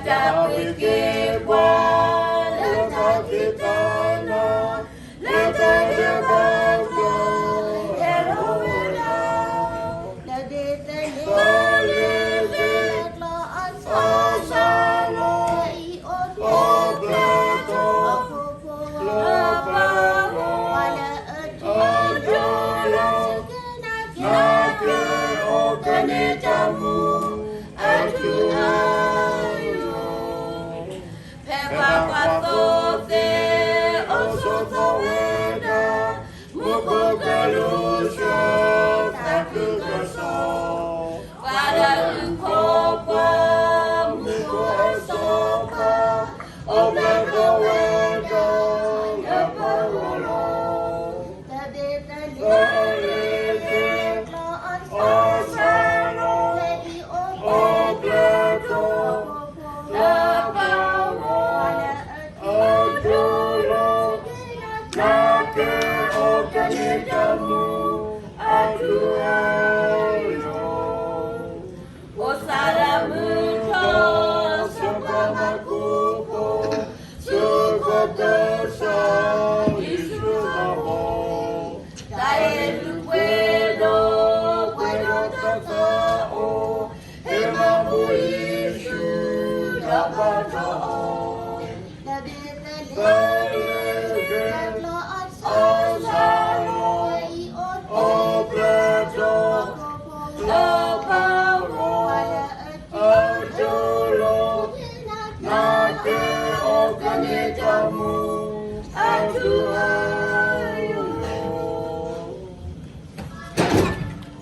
Baca fikir buat letak kita na letak dia bangga eroena lade tani tali la asasalo i obeto laparo wala ajolo nake okane jamu ajuayo pepa patote osotoweda mukogalusho takugaso pada ukopa muko esoka oblegaweda yapawolo tade tade osano obleto lapawo ajulo nake okane jamu ajuayo osaramuto sukamakuko sukotosa isugamo taeru puedo tatao emamu isu lapatao asalo obleto laparo ajulo nake okane jamu ajuayo